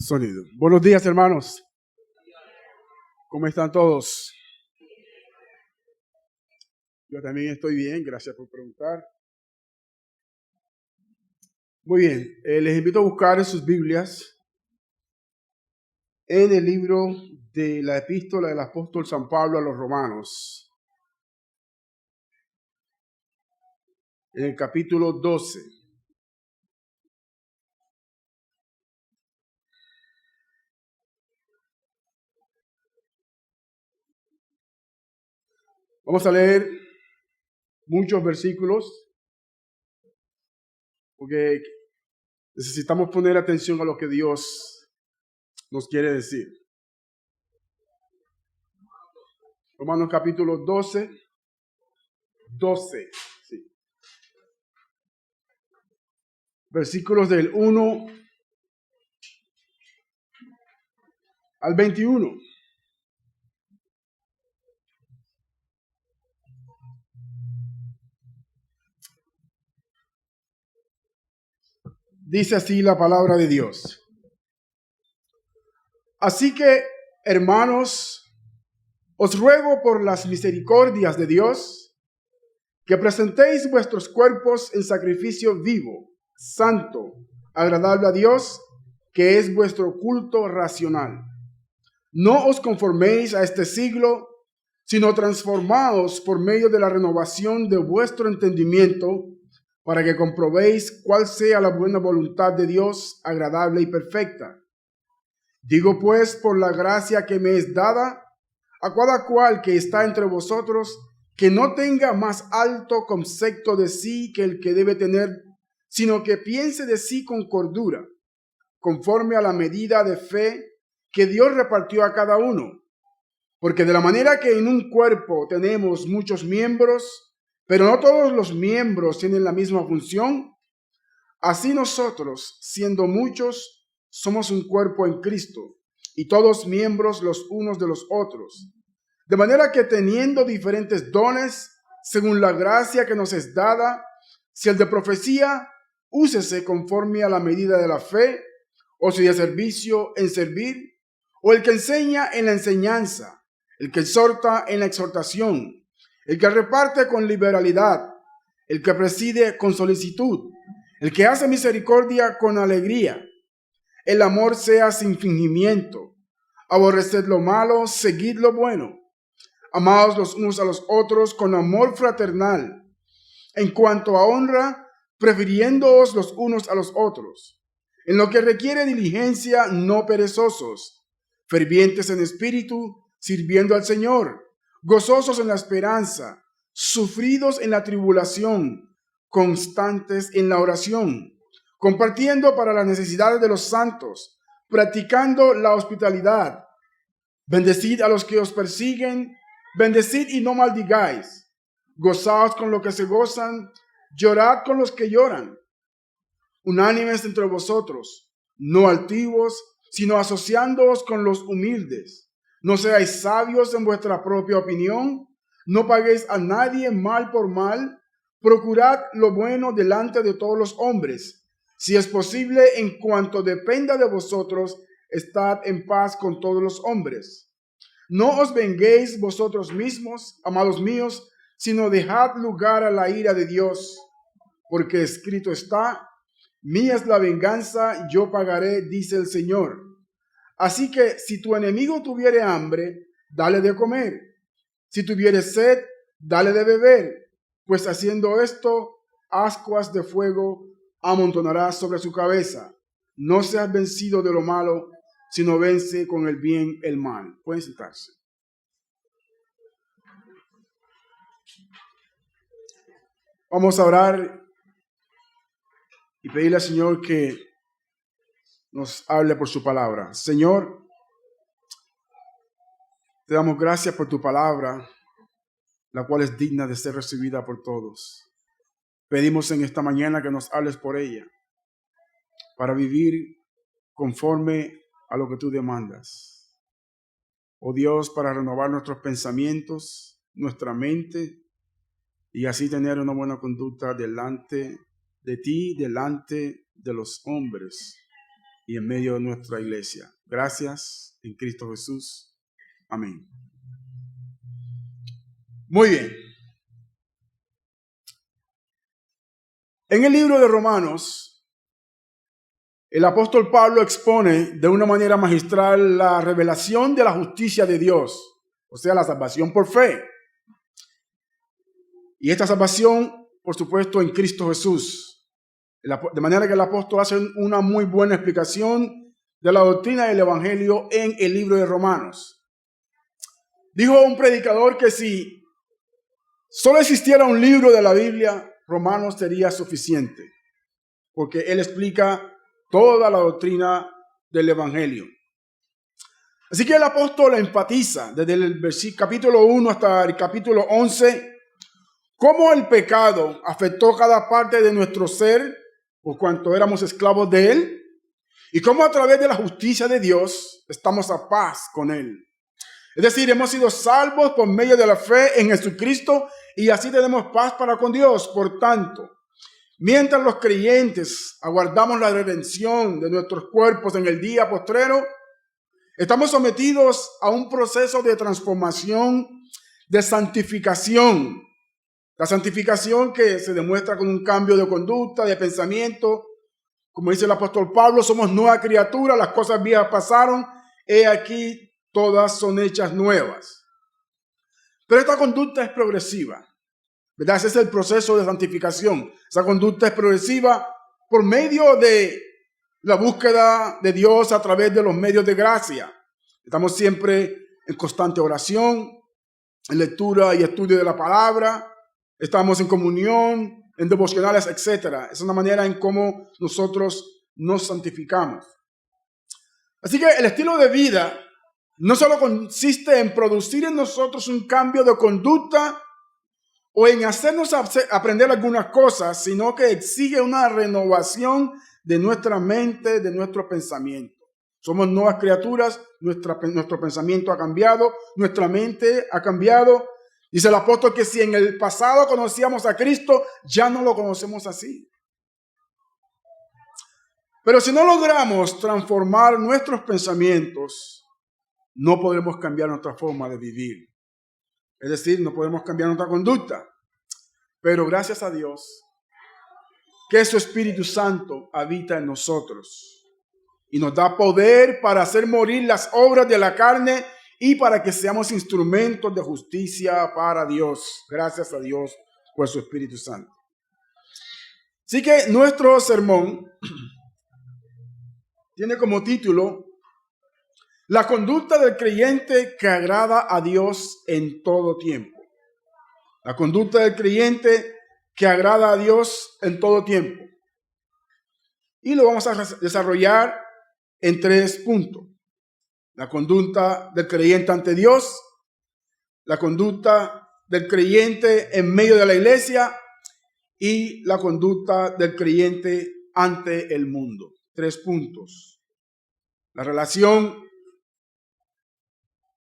Sonido. Buenos días, hermanos. ¿Cómo están todos? Yo también estoy bien, gracias por preguntar. Muy bien, les invito a buscar en sus Biblias en el libro de la epístola del apóstol San Pablo a los Romanos, en el capítulo 12. Vamos a leer muchos versículos porque necesitamos poner atención a lo que Dios nos quiere decir. Romanos capítulo 12, sí. Versículos del 1 al 21. Dice así la palabra de Dios. Así que, hermanos, os ruego por las misericordias de Dios que presentéis vuestros cuerpos en sacrificio vivo, santo, agradable a Dios, que es vuestro culto racional. No os conforméis a este siglo, sino transformaos por medio de la renovación de vuestro entendimiento, para que comprobéis cuál sea la buena voluntad de Dios, agradable y perfecta. Digo pues, por la gracia que me es dada, a cada cual que está entre vosotros, que no tenga más alto concepto de sí que el que debe tener, sino que piense de sí con cordura, conforme a la medida de fe que Dios repartió a cada uno. Porque de la manera que en un cuerpo tenemos muchos miembros, pero no todos los miembros tienen la misma función, así nosotros, siendo muchos, somos un cuerpo en Cristo, y todos miembros los unos de los otros. De manera que teniendo diferentes dones, según la gracia que nos es dada, si el de profecía, úsese conforme a la medida de la fe, o si de servicio, en servir, o el que enseña en la enseñanza, el que exhorta en la exhortación, el que reparte con liberalidad, el que preside con solicitud, el que hace misericordia con alegría. El amor sea sin fingimiento. Aborreced lo malo, seguid lo bueno. Amaos los unos a los otros con amor fraternal. En cuanto a honra, prefiriéndoos los unos a los otros. En lo que requiere diligencia, no perezosos. Fervientes en espíritu, sirviendo al Señor. Gozosos en la esperanza. Sufridos en la tribulación. Constantes en la oración. Compartiendo para las necesidades de los santos. Practicando la hospitalidad. Bendecid a los que os persiguen. Bendecid y no maldigáis. Gozaos con los que se gozan, llorad con los que lloran. Unánimes entre vosotros, no altivos, sino asociándoos con los humildes. No seáis sabios en vuestra propia opinión, no paguéis a nadie mal por mal, procurad lo bueno delante de todos los hombres. Si es posible, en cuanto dependa de vosotros, estad en paz con todos los hombres. No os venguéis vosotros mismos, amados míos, sino dejad lugar a la ira de Dios, porque escrito está: mía es la venganza, yo pagaré, dice el Señor. Así que si tu enemigo tuviere hambre, dale de comer. Si tuviere sed, dale de beber, pues haciendo esto, ascuas de fuego amontonarás sobre su cabeza. No seas vencido de lo malo, sino vence con el bien el mal. Pueden sentarse. Vamos a orar y pedirle al Señor que nos hable por su palabra. Señor, te damos gracias por tu palabra, la cual es digna de ser recibida por todos. Pedimos en esta mañana que nos hables por ella, para vivir conforme a lo que tú demandas. Oh Dios, para renovar nuestros pensamientos, nuestra mente, y así tener una buena conducta delante de ti, delante de los hombres. y en medio de nuestra iglesia. Gracias en Cristo Jesús. Amén. Muy bien. En el libro de Romanos, el apóstol Pablo expone de una manera magistral la revelación de la justicia de Dios, o sea, la salvación por fe. Y esta salvación, por supuesto, en Cristo Jesús. De manera que el apóstol hace una muy buena explicación de la doctrina del Evangelio en el libro de Romanos. Dijo un predicador que si solo existiera un libro de la Biblia, Romanos sería suficiente, porque él explica toda la doctrina del Evangelio. Así que el apóstol enfatiza desde el capítulo 1 hasta el capítulo 11 cómo el pecado afectó cada parte de nuestro ser por cuanto éramos esclavos de él, y cómo a través de la justicia de Dios estamos a paz con él. Es decir, hemos sido salvos por medio de la fe en Jesucristo y así tenemos paz para con Dios. Por tanto, mientras los creyentes aguardamos la redención de nuestros cuerpos en el día postrero, estamos sometidos a un proceso de transformación, de santificación. La santificación que se demuestra con un cambio de conducta, de pensamiento. Como dice el apóstol Pablo, somos nueva criatura, las cosas viejas pasaron, he aquí todas son hechas nuevas. Pero esta conducta es progresiva, ¿verdad? Ese es el proceso de santificación. Esa conducta es progresiva por medio de la búsqueda de Dios a través de los medios de gracia. Estamos siempre en constante oración, en lectura y estudio de la palabra. Estamos en comunión, en devocionales, etc. Es una manera en cómo nosotros nos santificamos. Así que el estilo de vida no solo consiste en producir en nosotros un cambio de conducta o en hacernos aprender algunas cosas, sino que exige una renovación de nuestra mente, de nuestro pensamiento. Somos nuevas criaturas, nuestro pensamiento ha cambiado, nuestra mente ha cambiado. Dice el apóstol que si en el pasado conocíamos a Cristo, ya no lo conocemos así. Pero si no logramos transformar nuestros pensamientos, no podremos cambiar nuestra forma de vivir. Es decir, no podemos cambiar nuestra conducta. Pero gracias a Dios, que su Espíritu Santo habita en nosotros y nos da poder para hacer morir las obras de la carne y para que seamos instrumentos de justicia para Dios. Gracias a Dios por su Espíritu Santo. Así que nuestro sermón tiene como título La conducta del creyente que agrada a Dios en todo tiempo. La conducta del creyente que agrada a Dios en todo tiempo. Y lo vamos a desarrollar en 3 puntos. La conducta del creyente ante Dios, la conducta del creyente en medio de la iglesia y la conducta del creyente ante el mundo. 3 puntos. La relación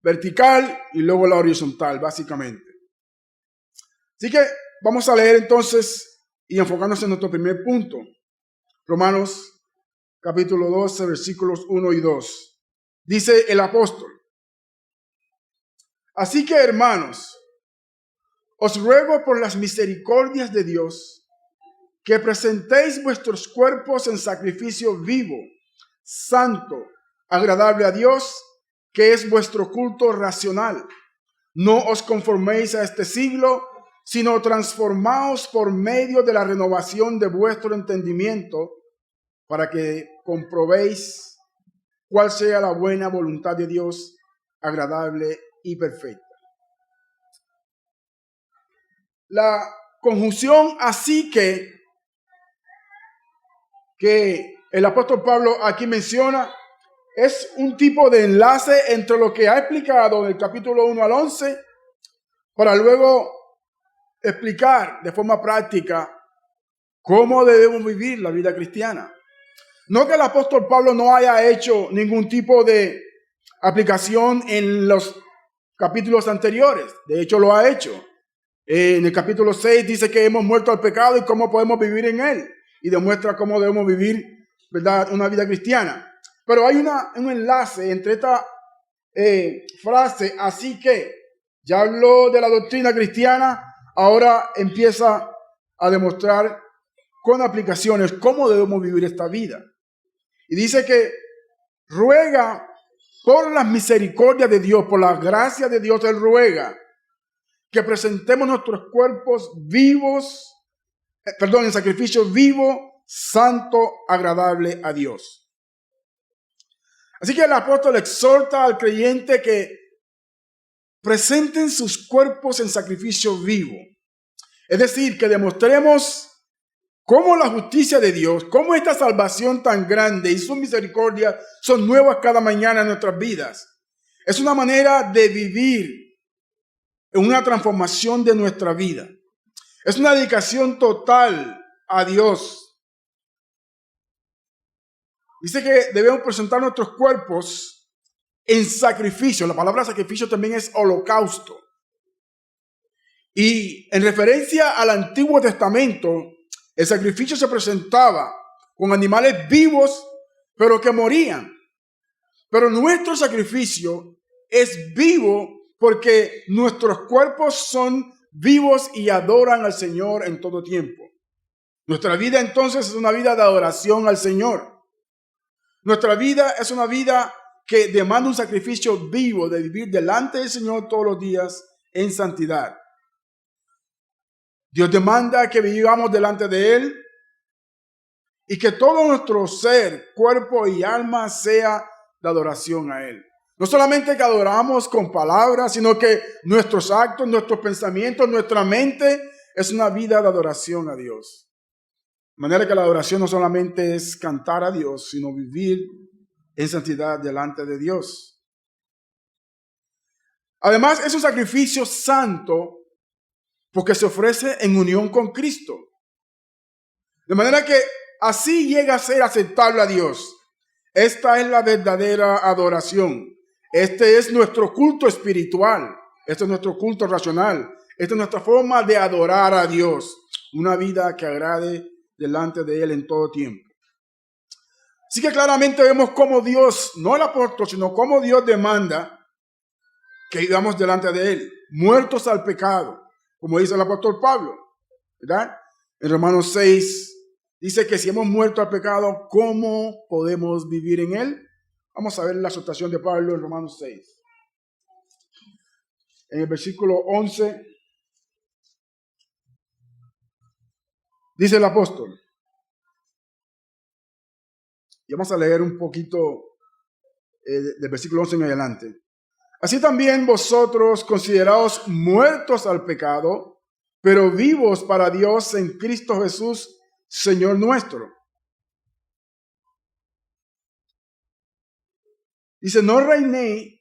vertical y luego la horizontal, básicamente. Así que vamos a leer entonces y enfocarnos en nuestro primer punto. Romanos capítulo 12, versículos 1 y 2. Dice el apóstol: Así que, hermanos, os ruego por las misericordias de Dios que presentéis vuestros cuerpos en sacrificio vivo, santo, agradable a Dios, que es vuestro culto racional. No os conforméis a este siglo, sino transformaos por medio de la renovación de vuestro entendimiento, para que comprobéis cuál sea la buena voluntad de Dios, agradable y perfecta. La conjunción así que el apóstol Pablo aquí menciona es un tipo de enlace entre lo que ha explicado en el capítulo 1 al 11 para luego explicar de forma práctica cómo debemos vivir la vida cristiana. No que el apóstol Pablo no haya hecho ningún tipo de aplicación en los capítulos anteriores. De hecho, lo ha hecho. En el capítulo 6 dice que hemos muerto al pecado y cómo podemos vivir en él. Y demuestra cómo debemos vivir ¿verdad? Una vida cristiana. Pero hay un enlace entre esta frase, así que ya habló de la doctrina cristiana, ahora empieza a demostrar con aplicaciones cómo debemos vivir esta vida. Y dice que ruega por las misericordias de Dios, por la gracia de Dios, Él ruega que presentemos nuestros cuerpos vivos, en sacrificio vivo, santo, agradable a Dios. Así que el apóstol exhorta al creyente que presenten sus cuerpos en sacrificio vivo. Es decir, que demostremos cómo la justicia de Dios, cómo esta salvación tan grande y su misericordia son nuevas cada mañana en nuestras vidas. Es una manera de vivir en una transformación de nuestra vida. Es una dedicación total a Dios. Dice que debemos presentar nuestros cuerpos en sacrificio. La palabra sacrificio también es holocausto. Y en referencia al Antiguo Testamento, el sacrificio se presentaba con animales vivos, pero que morían. Pero nuestro sacrificio es vivo porque nuestros cuerpos son vivos y adoran al Señor en todo tiempo. Nuestra vida entonces es una vida de adoración al Señor. Nuestra vida es una vida que demanda un sacrificio vivo de vivir delante del Señor todos los días en santidad. Dios demanda que vivamos delante de Él y que todo nuestro ser, cuerpo y alma sea de adoración a Él. No solamente que adoramos con palabras, sino que nuestros actos, nuestros pensamientos, nuestra mente es una vida de adoración a Dios. De manera que la adoración no solamente es cantar a Dios, sino vivir en santidad delante de Dios. Además, es un sacrificio santo porque se ofrece en unión con Cristo. De manera que así llega a ser aceptable a Dios. Esta es la verdadera adoración. Este es nuestro culto espiritual. Este es nuestro culto racional. Esta es nuestra forma de adorar a Dios. Una vida que agrade delante de Él en todo tiempo. Así que claramente vemos cómo Dios, no el apóstol, sino cómo Dios demanda que vivamos delante de Él, muertos al pecado, como dice el apóstol Pablo, ¿verdad? En Romanos 6 dice que si hemos muerto al pecado, ¿cómo podemos vivir en él? Vamos a ver la exhortación de Pablo en Romanos 6. En el versículo 11 dice el apóstol, y vamos a leer un poquito del versículo 11 en adelante. Así también vosotros, consideraos muertos al pecado, pero vivos para Dios en Cristo Jesús, Señor nuestro. Dice, no reine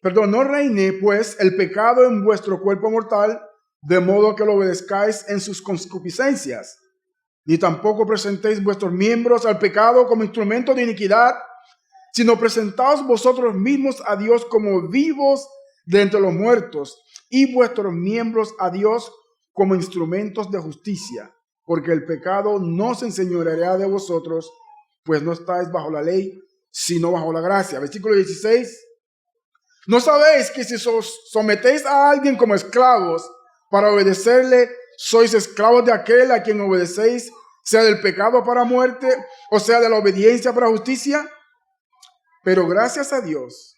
pues el pecado en vuestro cuerpo mortal, de modo que lo obedezcáis en sus concupiscencias, ni tampoco presentéis vuestros miembros al pecado como instrumentos de iniquidad, sino presentaos vosotros mismos a Dios como vivos de entre los muertos, y vuestros miembros a Dios como instrumentos de justicia, porque el pecado no se enseñoreará de vosotros, pues no estáis bajo la ley, sino bajo la gracia. Versículo 16. ¿No sabéis que si os sometéis a alguien como esclavos para obedecerle, sois esclavos de aquel a quien obedecéis, sea del pecado para muerte, o sea de la obediencia para justicia? Pero gracias a Dios,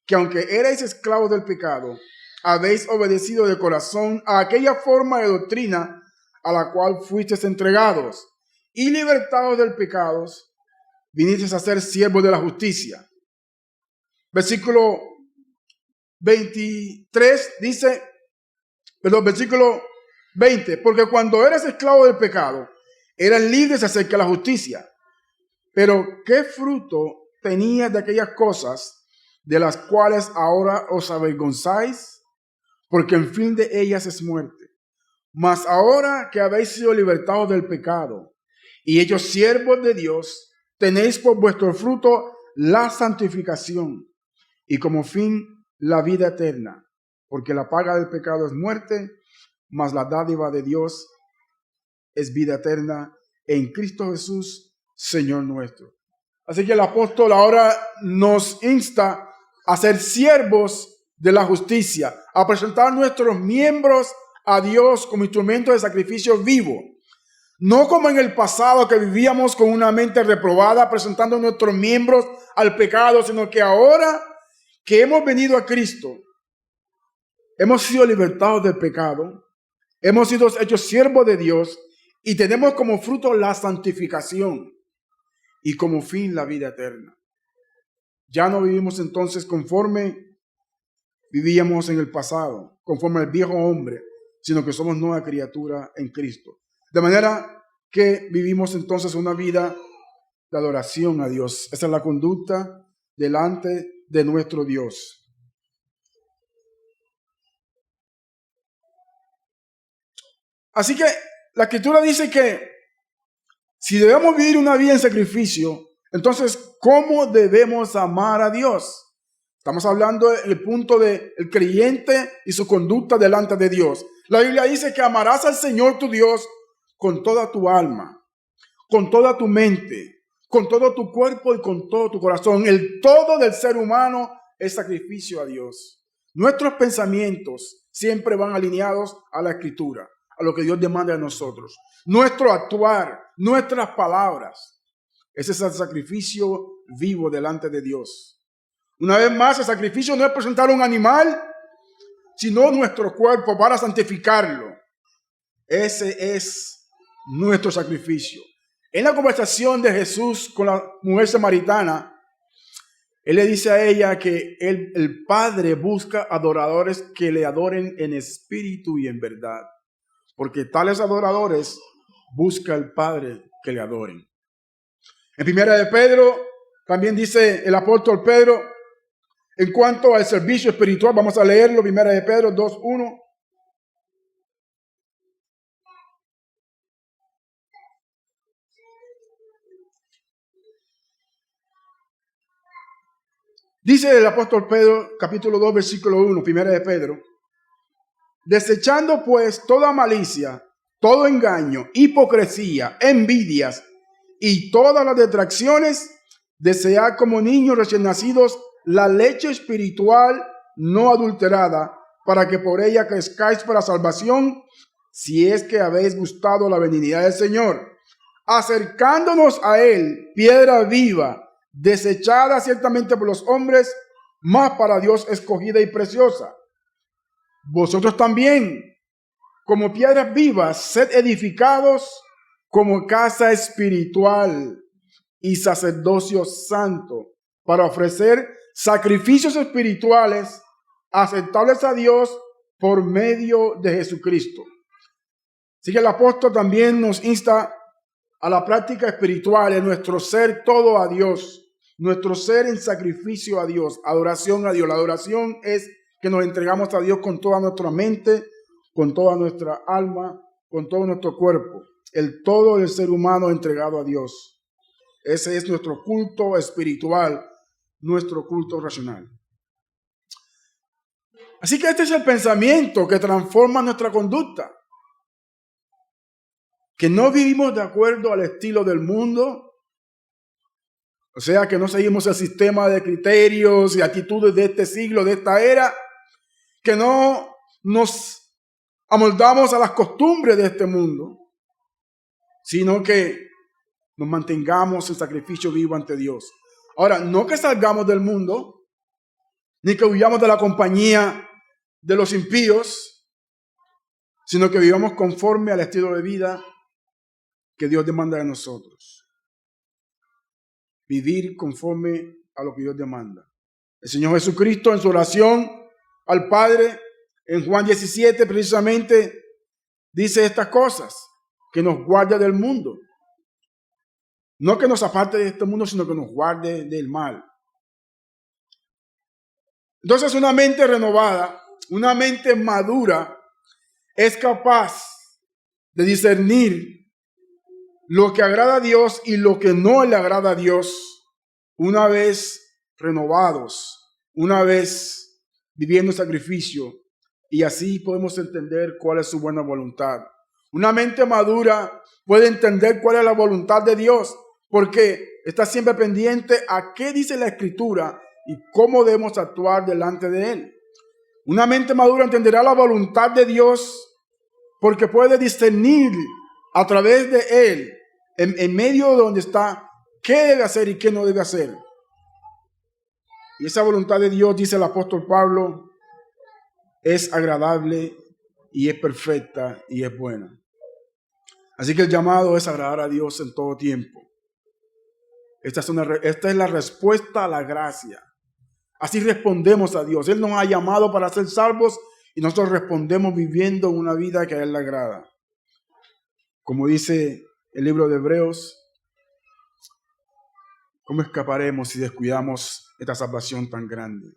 que aunque erais esclavos del pecado, habéis obedecido de corazón a aquella forma de doctrina a la cual fuisteis entregados, y libertados del pecado, vinisteis a ser siervos de la justicia. Versículo 23 dice, versículo 20, porque cuando eras esclavo del pecado, eras libres acerca de la justicia. Pero ¿qué fruto tenías de aquellas cosas de las cuales ahora os avergonzáis? Porque el fin de ellas es muerte. Mas ahora que habéis sido libertados del pecado y hechos siervos de Dios, tenéis por vuestro fruto la santificación y como fin la vida eterna, porque la paga del pecado es muerte, mas la dádiva de Dios es vida eterna en Cristo Jesús, Señor nuestro. Así que el apóstol ahora nos insta a ser siervos de la justicia, a presentar nuestros miembros a Dios como instrumentos de sacrificio vivo. No como en el pasado que vivíamos con una mente reprobada, presentando nuestros miembros al pecado, sino que ahora que hemos venido a Cristo, hemos sido libertados del pecado, hemos sido hechos siervos de Dios y tenemos como fruto la santificación y como fin la vida eterna. Ya no vivimos entonces conforme vivíamos en el pasado, conforme al viejo hombre, sino que somos nueva criatura en Cristo. De manera que vivimos entonces una vida de adoración a Dios. Esa es la conducta delante de nuestro Dios. Así que la Escritura dice que si debemos vivir una vida en sacrificio, entonces, ¿cómo debemos amar a Dios? Estamos hablando del punto del creyente y su conducta delante de Dios. La Biblia dice que amarás al Señor tu Dios con toda tu alma, con toda tu mente, con todo tu cuerpo y con todo tu corazón. El todo del ser humano es sacrificio a Dios. Nuestros pensamientos siempre van alineados a la Escritura, a lo que Dios demanda de nosotros. Nuestro actuar, nuestras palabras, ese es el sacrificio vivo delante de Dios. Una vez más, el sacrificio no es presentar un animal, sino nuestro cuerpo para santificarlo. Ese es nuestro sacrificio. En la conversación de Jesús con la mujer samaritana, Él le dice a ella que el Padre busca adoradores que le adoren en espíritu y en verdad. Porque tales adoradores busca el Padre que le adoren. En Primera de Pedro, también dice el apóstol Pedro, en cuanto al servicio espiritual, vamos a leerlo, Primera de Pedro 2:1. Dice el apóstol Pedro, capítulo 2, versículo 1, Primera de Pedro, desechando pues toda malicia, todo engaño, hipocresía, envidias y todas las detracciones, desead como niños recién nacidos la leche espiritual no adulterada, para que por ella crezcáis para salvación, si es que habéis gustado la benignidad del Señor, acercándonos a Él, piedra viva, desechada ciertamente por los hombres, mas para Dios escogida y preciosa. Vosotros también, como piedras vivas, sed edificados como casa espiritual y sacerdocio santo, para ofrecer sacrificios espirituales aceptables a Dios por medio de Jesucristo. Así que el apóstol también nos insta a la práctica espiritual en nuestro ser todo a Dios, nuestro ser en sacrificio a Dios, adoración a Dios. La adoración es que nos entregamos a Dios con toda nuestra mente, con toda nuestra alma, con todo nuestro cuerpo. El todo del ser humano entregado a Dios. Ese es nuestro culto espiritual, nuestro culto racional. Así que este es el pensamiento que transforma nuestra conducta. Que no vivimos de acuerdo al estilo del mundo, o sea, que no seguimos el sistema de criterios y actitudes de este siglo, de esta era, que no nos amoldamos a las costumbres de este mundo, sino que nos mantengamos en sacrificio vivo ante Dios. Ahora, no que salgamos del mundo, ni que huyamos de la compañía de los impíos, sino que vivamos conforme al estilo de vida que Dios demanda de nosotros. Vivir conforme a lo que Dios demanda. El Señor Jesucristo en su oración al Padre, en Juan 17 precisamente, dice estas cosas, que nos guarde del mundo. No que nos aparte de este mundo, sino que nos guarde del mal. Entonces una mente renovada, una mente madura, es capaz de discernir lo que agrada a Dios y lo que no le agrada a Dios, una vez renovados, una vez viviendo sacrificio, y así podemos entender cuál es su buena voluntad. Una mente madura puede entender cuál es la voluntad de Dios, porque está siempre pendiente a qué dice la Escritura y cómo debemos actuar delante de Él. Una mente madura entenderá la voluntad de Dios porque puede discernir a través de Él, en medio de donde está, qué debe hacer y qué no debe hacer. Y esa voluntad de Dios, dice el apóstol Pablo, es agradable y es perfecta y es buena. Así que el llamado es agradar a Dios en todo tiempo. Esta es la respuesta a la gracia. Así respondemos a Dios. Él nos ha llamado para ser salvos y nosotros respondemos viviendo una vida que a Él le agrada. Como dice el libro de Hebreos, ¿cómo escaparemos si descuidamos esta salvación tan grande?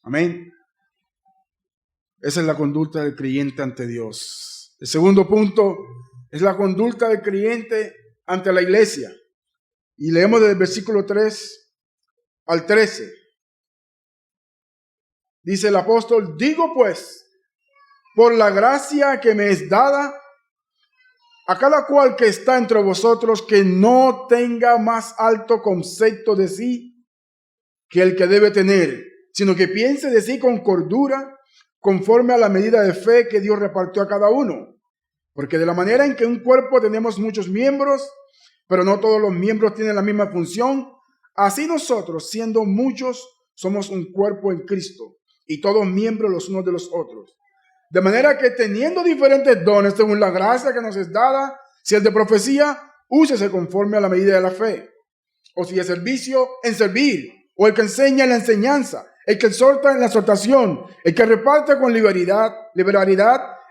Amén. Esa es la conducta del creyente ante Dios. El segundo punto es la conducta del creyente ante la iglesia. Y leemos desde el versículo 3 al 13. Dice el apóstol: digo pues, por la gracia que me es dada, a cada cual que está entre vosotros, que no tenga más alto concepto de sí que el que debe tener, sino que piense de sí con cordura, conforme a la medida de fe que Dios repartió a cada uno. Porque de la manera en que un cuerpo tenemos muchos miembros, pero no todos los miembros tienen la misma función, así nosotros, siendo muchos, somos un cuerpo en Cristo, y todos miembros los unos de los otros. De manera que teniendo diferentes dones según la gracia que nos es dada, si el de profecía, úsese conforme a la medida de la fe. O si de servicio, en servir. O el que enseña en la enseñanza. El que exhorta en la exhortación. El que reparte con liberalidad.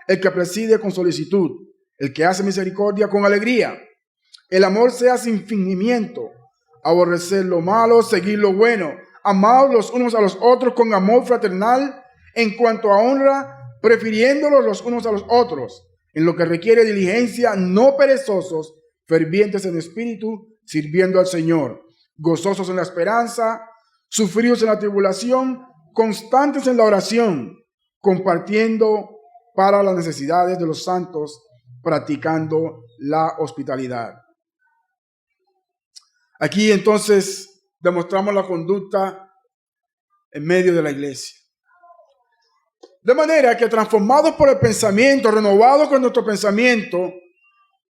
El que preside con solicitud. El que hace misericordia con alegría. El amor sea sin fingimiento. Aborrecer lo malo, seguir lo bueno. Amaos los unos a los otros con amor fraternal. En cuanto a honra, prefiriéndolos los unos a los otros, en lo que requiere diligencia, no perezosos, fervientes en espíritu, sirviendo al Señor, gozosos en la esperanza, sufridos en la tribulación, constantes en la oración, compartiendo para las necesidades de los santos, practicando la hospitalidad. Aquí entonces demostramos la conducta en medio de la iglesia. De manera que transformados por el pensamiento, renovados con nuestro pensamiento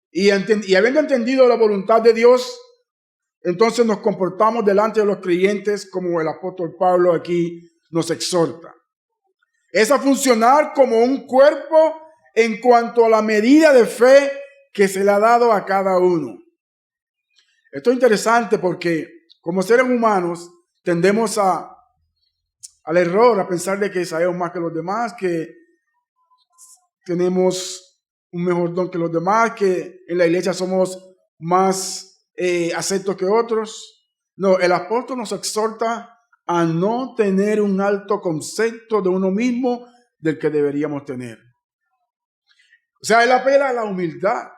y habiendo entendido la voluntad de Dios, entonces nos comportamos delante de los creyentes como el apóstol Pablo aquí nos exhorta. Es a funcionar como un cuerpo en cuanto a la medida de fe que se le ha dado a cada uno. Esto es interesante porque como seres humanos tendemos al error, a pensar de que sabemos más que los demás, que tenemos un mejor don que los demás, que en la iglesia somos más aceptos que otros. No, el apóstol nos exhorta a no tener un alto concepto de uno mismo del que deberíamos tener. O sea, él apela a la humildad,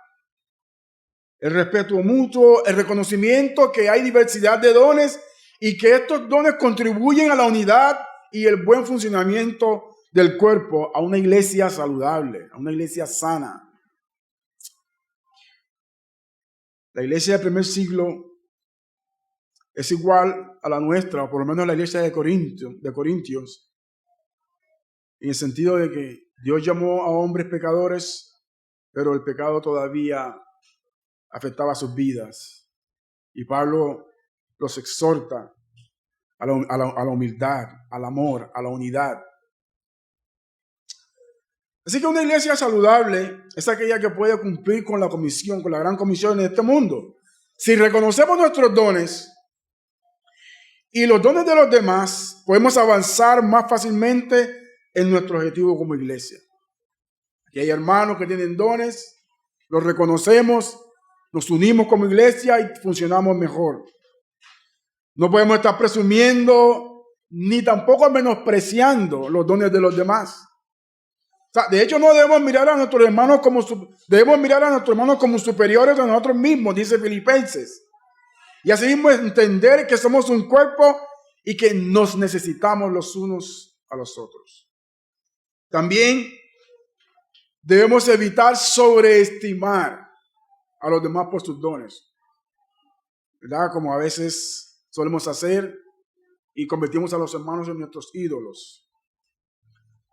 el respeto mutuo, el reconocimiento que hay diversidad de dones y que estos dones contribuyen a la unidad y el buen funcionamiento del cuerpo, a una iglesia saludable, a una iglesia sana. La iglesia del primer siglo es igual a la nuestra, o por lo menos la iglesia de Corintios, en el sentido de que Dios llamó a hombres pecadores, pero el pecado todavía afectaba sus vidas. Y Pablo los exhorta a la humildad, al amor, a la unidad. Así que una iglesia saludable es aquella que puede cumplir con la comisión, con la gran comisión en este mundo. Si reconocemos nuestros dones y los dones de los demás, podemos avanzar más fácilmente en nuestro objetivo como iglesia. Aquí hay hermanos que tienen dones, los reconocemos, nos unimos como iglesia y funcionamos mejor. No podemos estar presumiendo ni tampoco menospreciando los dones de los demás. O sea, de hecho, no debemos mirar a nuestros hermanos como superiores a nosotros mismos, dice Filipenses. Y así mismo entender que somos un cuerpo y que nos necesitamos los unos a los otros. También debemos evitar sobreestimar a los demás por sus dones. ¿verdad? Como a veces solemos hacer y convertimos a los hermanos en nuestros ídolos.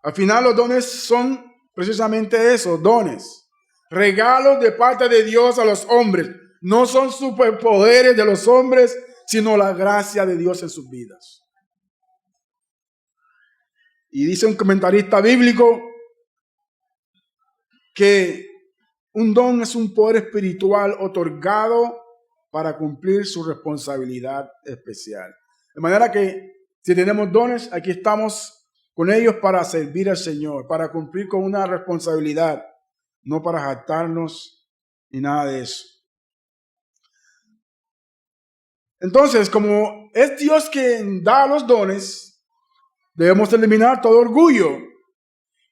Al final los dones son precisamente eso, dones. Regalos de parte de Dios a los hombres. No son superpoderes de los hombres, sino la gracia de Dios en sus vidas. Y dice un comentarista bíblico que un don es un poder espiritual otorgado para cumplir su responsabilidad especial. De manera que si tenemos dones, aquí estamos con ellos para servir al Señor, para cumplir con una responsabilidad, no para jactarnos ni nada de eso. Entonces, como es Dios quien da los dones, debemos eliminar todo orgullo.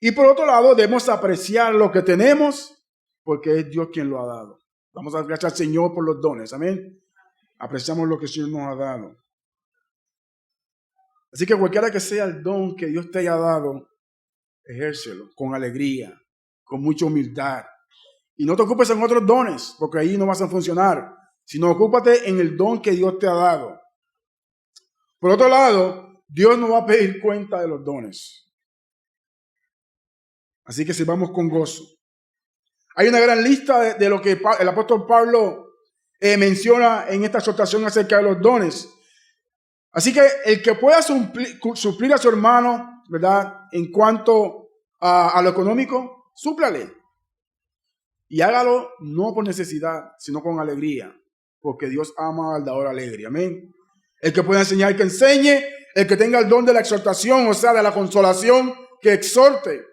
Y por otro lado, debemos apreciar lo que tenemos, porque es Dios quien lo ha dado. Vamos a gracias al Señor por los dones, amén. Apreciamos lo que el Señor nos ha dado. Así que cualquiera que sea el don que Dios te haya dado, ejércelo con alegría, con mucha humildad. Y no te ocupes en otros dones, porque ahí no vas a funcionar, sino ocúpate en el don que Dios te ha dado. Por otro lado, Dios no va a pedir cuenta de los dones. Así que sirvamos con gozo. Hay una gran lista de lo que el apóstol Pablo menciona en esta exhortación acerca de los dones. Así que el que pueda suplir a su hermano, ¿verdad? En cuanto a lo económico, súplale. Y hágalo no por necesidad, sino con alegría, porque Dios ama al dador alegre. Amén. El que pueda enseñar, que enseñe. El que tenga el don de la exhortación, o sea, de la consolación, que exhorte.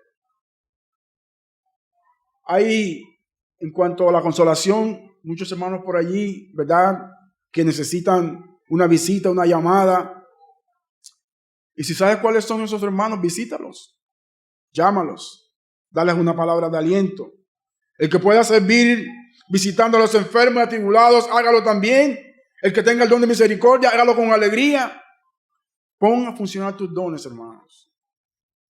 Hay, en cuanto a la consolación, muchos hermanos por allí, ¿verdad?, que necesitan una visita, una llamada. Y si sabes cuáles son esos hermanos, visítalos, llámalos, dales una palabra de aliento. El que pueda servir visitando a los enfermos y atribulados, hágalo también. El que tenga el don de misericordia, hágalo con alegría. Pon a funcionar tus dones, hermanos.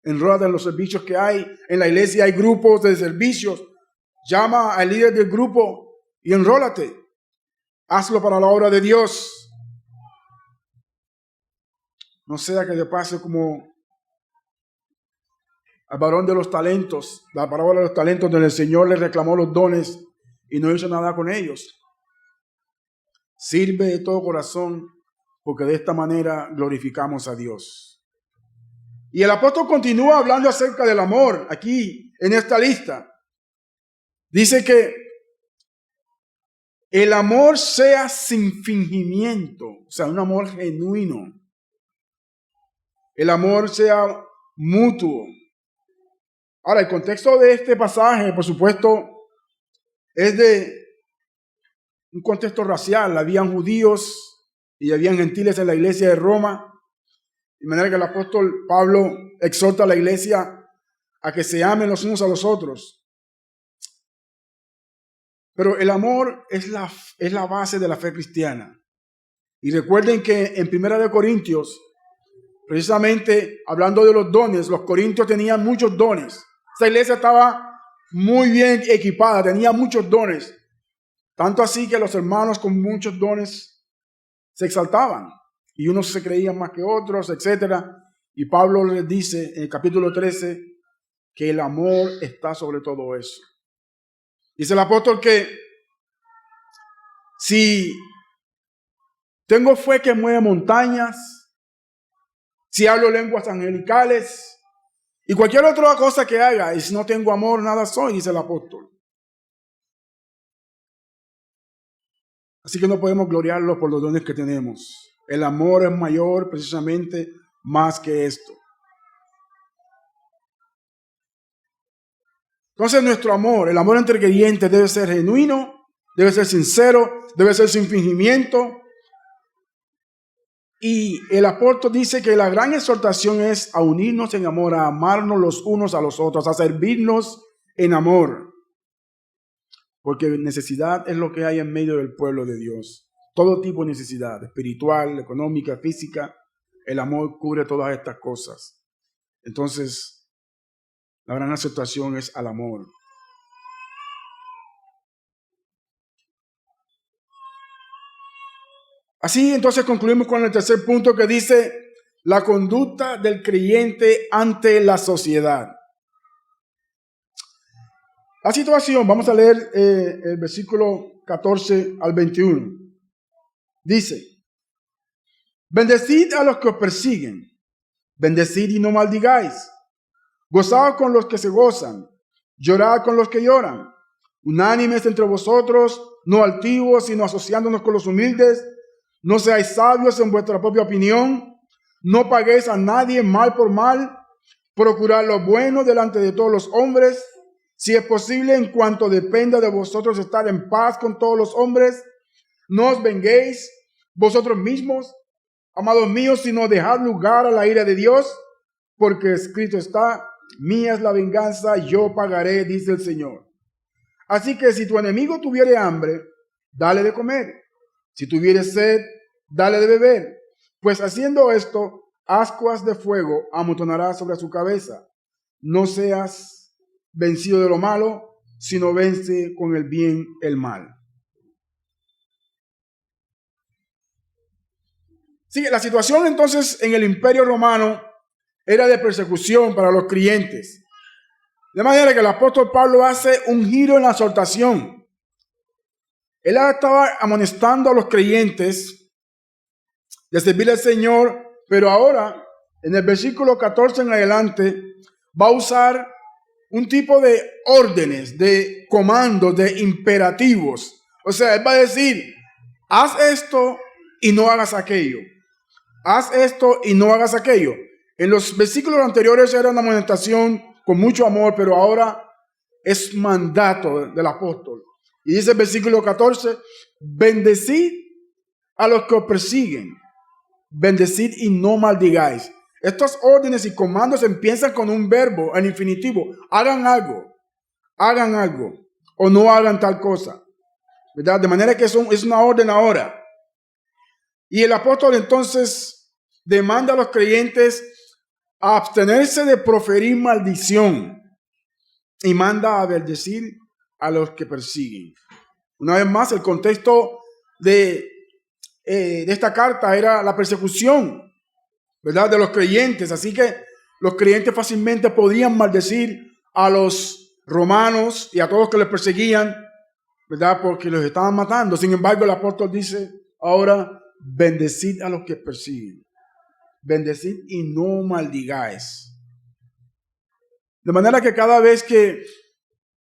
Enrólate en los servicios que hay. En la iglesia hay grupos de servicios. Llama al líder del grupo y enrólate. Hazlo para la obra de Dios. No sea que te pase como al varón de los talentos, la parábola de los talentos, donde el Señor le reclamó los dones y no hizo nada con ellos. Sirve de todo corazón, porque de esta manera glorificamos a Dios. Y el apóstol continúa hablando acerca del amor aquí en esta lista. Dice que el amor sea sin fingimiento, o sea, un amor genuino. El amor sea mutuo. Ahora, el contexto de este pasaje, por supuesto, es de un contexto racial. Habían judíos y habían gentiles en la iglesia de Roma. De manera que el apóstol Pablo exhorta a la iglesia a que se amen los unos a los otros. Pero el amor es la base de la fe cristiana. Y recuerden que en 1 Corintios, precisamente hablando de los dones, los corintios tenían muchos dones. Esta iglesia estaba muy bien equipada, tenía muchos dones. Tanto así que los hermanos con muchos dones se exaltaban. Y unos se creían más que otros, etc. Y Pablo les dice en el capítulo 13 que el amor está sobre todo eso. Dice el apóstol que si tengo fe que mueve montañas, si hablo lenguas angelicales y cualquier otra cosa que haga, y si no tengo amor, nada soy, dice el apóstol. Así que no podemos gloriarlo por los dones que tenemos. El amor es mayor, precisamente, más que esto. Entonces nuestro amor, el amor entre creyentes, debe ser genuino, debe ser sincero, debe ser sin fingimiento. Y el apóstol dice que la gran exhortación es a unirnos en amor, a amarnos los unos a los otros, a servirnos en amor. Porque necesidad es lo que hay en medio del pueblo de Dios. Todo tipo de necesidad, espiritual, económica, física. El amor cubre todas estas cosas. Entonces, la gran exhortación es al amor. Así entonces concluimos con el tercer punto que dice la conducta del creyente ante la sociedad. La situación, vamos a leer el versículo 14 al 21. Dice, bendecid a los que os persiguen, bendecid y no maldigáis, gozad con los que se gozan, llorad con los que lloran, unánimes entre vosotros, no altivos, sino asociándonos con los humildes, no seáis sabios en vuestra propia opinión, no paguéis a nadie mal por mal, procurad lo bueno delante de todos los hombres, si es posible, en cuanto dependa de vosotros, estar en paz con todos los hombres. No os venguéis vosotros mismos, amados míos, sino dejad lugar a la ira de Dios, porque escrito está, mía es la venganza, yo pagaré, dice el Señor. Así que si tu enemigo tuviere hambre, dale de comer. Si tuviere sed, dale de beber. Pues haciendo esto, ascuas de fuego amontonará sobre su cabeza. No seas vencido de lo malo, sino vence con el bien el mal. Sí, la situación entonces en el Imperio Romano era de persecución para los creyentes. De manera que el apóstol Pablo hace un giro en la exhortación. Él estaba amonestando a los creyentes de servir al Señor, pero ahora, en el versículo 14 en adelante, va a usar un tipo de órdenes, de comandos, de imperativos. O sea, él va a decir, haz esto y no hagas aquello. Haz esto y no hagas aquello. En los versículos anteriores era una amonestación con mucho amor, pero ahora es mandato del apóstol. Y dice el versículo 14, bendecid a los que os persiguen, bendecid y no maldigáis. Estos órdenes y comandos empiezan con un verbo en infinitivo. Hagan algo, o no hagan tal cosa, ¿verdad? De manera que es una orden ahora. Y el apóstol entonces demanda a los creyentes a abstenerse de proferir maldición y manda a bendecir a los que persiguen. Una vez más, el contexto de esta carta era la persecución, ¿verdad?, de los creyentes. Así que los creyentes fácilmente podían maldecir a los romanos y a todos que les perseguían, ¿verdad?, porque los estaban matando. Sin embargo, el apóstol dice ahora, bendecid a los que persiguen. Bendecid y no maldigáis. De manera que cada vez que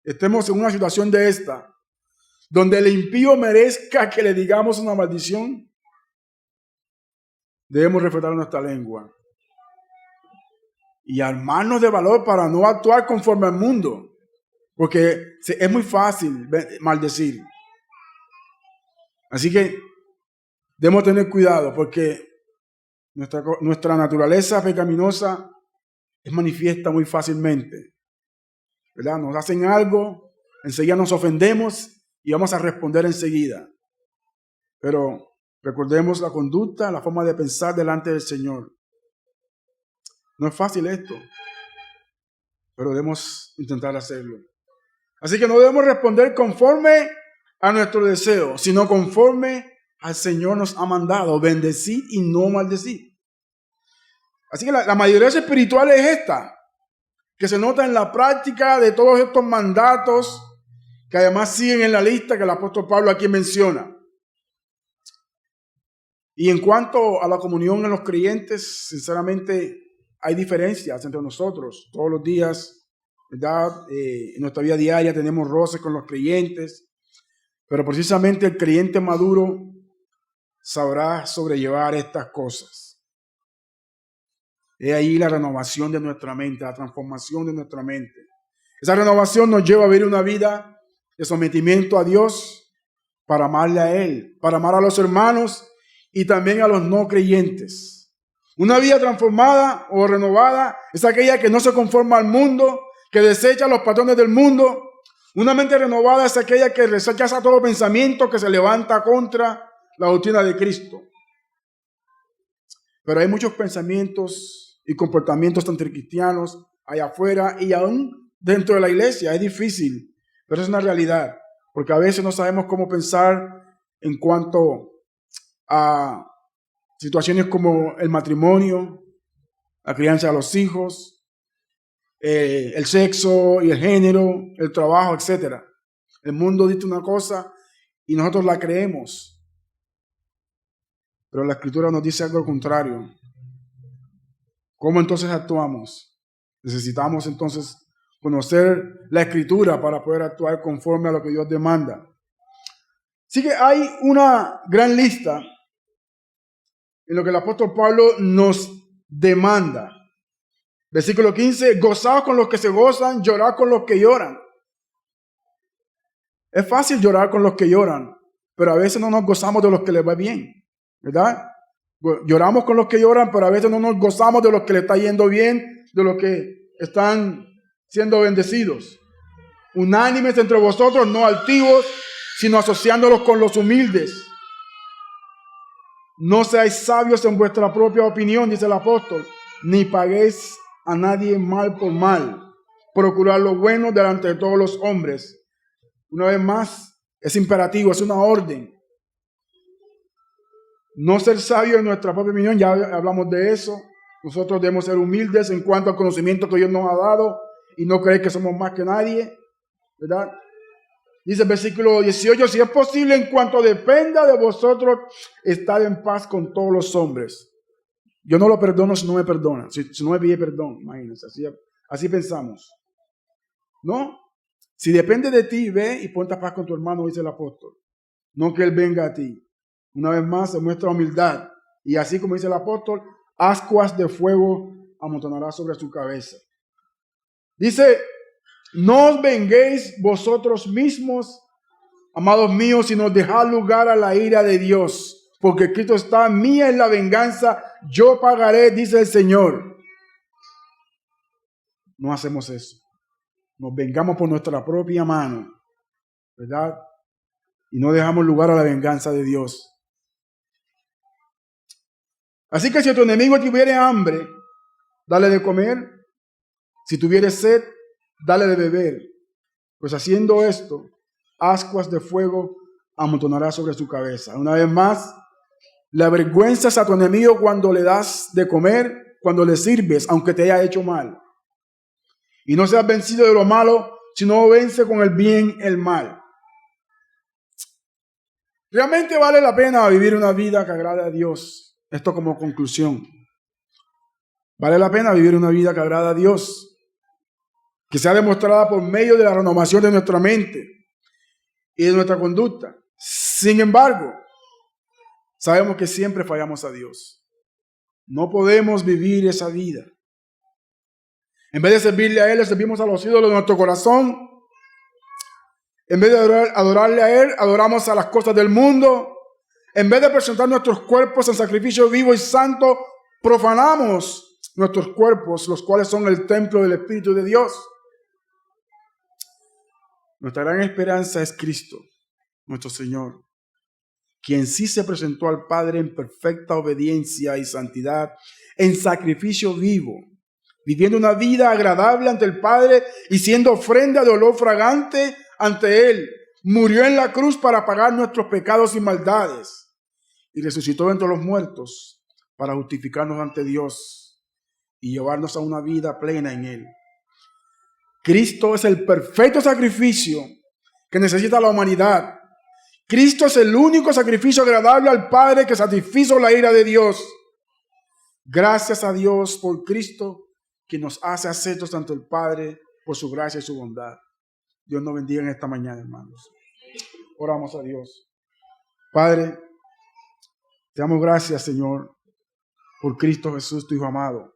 estemos en una situación de esta, donde el impío merezca que le digamos una maldición, debemos respetar nuestra lengua y armarnos de valor para no actuar conforme al mundo, porque es muy fácil maldecir. Así que debemos tener cuidado, porque nuestra naturaleza pecaminosa es manifiesta muy fácilmente, ¿verdad? Nos hacen algo, enseguida nos ofendemos y vamos a responder enseguida. Pero recordemos la conducta, la forma de pensar delante del Señor. No es fácil esto, pero debemos intentar hacerlo. Así que no debemos responder conforme a nuestro deseo, sino conforme al Señor nos ha mandado, bendecid y no maldecid. Así que la madurez espiritual es esta, que se nota en la práctica de todos estos mandatos, que además siguen en la lista que el apóstol Pablo aquí menciona. Y en cuanto a la comunión en los creyentes, sinceramente hay diferencias entre nosotros. Todos los días, ¿verdad? En nuestra vida diaria tenemos roces con los creyentes, pero precisamente el creyente maduro sabrá sobrellevar estas cosas. Es ahí la renovación de nuestra mente, la transformación de nuestra mente. Esa renovación nos lleva a vivir una vida de sometimiento a Dios para amarle a Él, para amar a los hermanos y también a los no creyentes. Una vida transformada o renovada es aquella que no se conforma al mundo, que desecha los patrones del mundo. Una mente renovada es aquella que rechaza todo pensamiento que se levanta contra la doctrina de Cristo. Pero hay muchos pensamientos y comportamientos entre cristianos allá afuera y aún dentro de la iglesia. Es difícil, pero es una realidad, porque a veces no sabemos cómo pensar en cuanto a situaciones como el matrimonio, la crianza de los hijos, el sexo y el género, el trabajo, etc. El mundo dice una cosa y nosotros la creemos, pero la Escritura nos dice algo contrario. ¿Cómo entonces actuamos? Necesitamos entonces conocer la Escritura para poder actuar conforme a lo que Dios demanda. Así que hay una gran lista en lo que el apóstol Pablo nos demanda. Versículo 15, gozaos con los que se gozan, llorad con los que lloran. Es fácil llorar con los que lloran, pero a veces no nos gozamos de los que les va bien, ¿verdad? Lloramos con los que lloran, pero a veces no nos gozamos de los que les está yendo bien, de los que están siendo bendecidos. Unánimes entre vosotros, no altivos, sino asociándolos con los humildes. No seáis sabios en vuestra propia opinión, dice el apóstol, ni paguéis a nadie mal por mal. Procurad lo bueno delante de todos los hombres. Una vez más, es imperativo, es una orden. No ser sabio en nuestra propia opinión, ya hablamos de eso. Nosotros debemos ser humildes en cuanto al conocimiento que Dios nos ha dado y no creer que somos más que nadie, ¿verdad? Dice el versículo 18, si es posible, en cuanto dependa de vosotros, estad en paz con todos los hombres. Yo no lo perdono si no me perdona, si no me pide perdón, imagínense, así pensamos. ¿No? Si depende de ti, ve y ponte a paz con tu hermano, dice el apóstol. No que él venga a ti. Una vez más se muestra humildad. Y así como dice el apóstol, ascuas de fuego amontonará sobre su cabeza. Dice, no os venguéis vosotros mismos, amados míos, sino dejad lugar a la ira de Dios. Porque Cristo está, mía es la venganza, yo pagaré, dice el Señor. No hacemos eso. Nos vengamos por nuestra propia mano, ¿verdad? Y no dejamos lugar a la venganza de Dios. Así que si tu enemigo tuviere hambre, dale de comer. Si tuviere sed, dale de beber. Pues haciendo esto, ascuas de fuego amontonará sobre su cabeza. Una vez más, le avergüenzas a tu enemigo cuando le das de comer, cuando le sirves, aunque te haya hecho mal. Y no seas vencido de lo malo, sino vence con el bien el mal. Realmente vale la pena vivir una vida que agrade a Dios. Esto como conclusión. Vale la pena vivir una vida que agrada a Dios, que sea demostrada por medio de la renovación de nuestra mente y de nuestra conducta. Sin embargo, sabemos que siempre fallamos a Dios. No podemos vivir esa vida. En vez de servirle a Él, le servimos a los ídolos de nuestro corazón. En vez de adorarle a Él, adoramos a las cosas del mundo. En vez de presentar nuestros cuerpos en sacrificio vivo y santo, profanamos nuestros cuerpos, los cuales son el templo del Espíritu de Dios. Nuestra gran esperanza es Cristo, nuestro Señor, quien sí se presentó al Padre en perfecta obediencia y santidad, en sacrificio vivo, viviendo una vida agradable ante el Padre y siendo ofrenda de olor fragante ante Él. Murió en la cruz para pagar nuestros pecados y maldades y resucitó entre los muertos para justificarnos ante Dios y llevarnos a una vida plena en Él. Cristo es el perfecto sacrificio que necesita la humanidad. Cristo es el único sacrificio agradable al Padre que satisfizo la ira de Dios. Gracias a Dios por Cristo, que nos hace aceptos ante el Padre por su gracia y su bondad. Dios nos bendiga en esta mañana, hermanos. Oramos a Dios. Padre, te damos gracias, Señor, por Cristo Jesús, tu Hijo amado,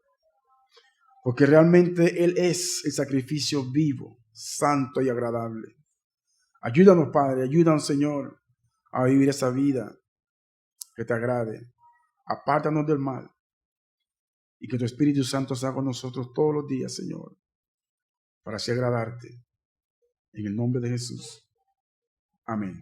porque realmente Él es el sacrificio vivo, santo y agradable. Ayúdanos, Padre, ayúdanos, Señor, a vivir esa vida que te agrade. Apártanos del mal y que tu Espíritu Santo sea con nosotros todos los días, Señor, para así agradarte. En el nombre de Jesús. Amén.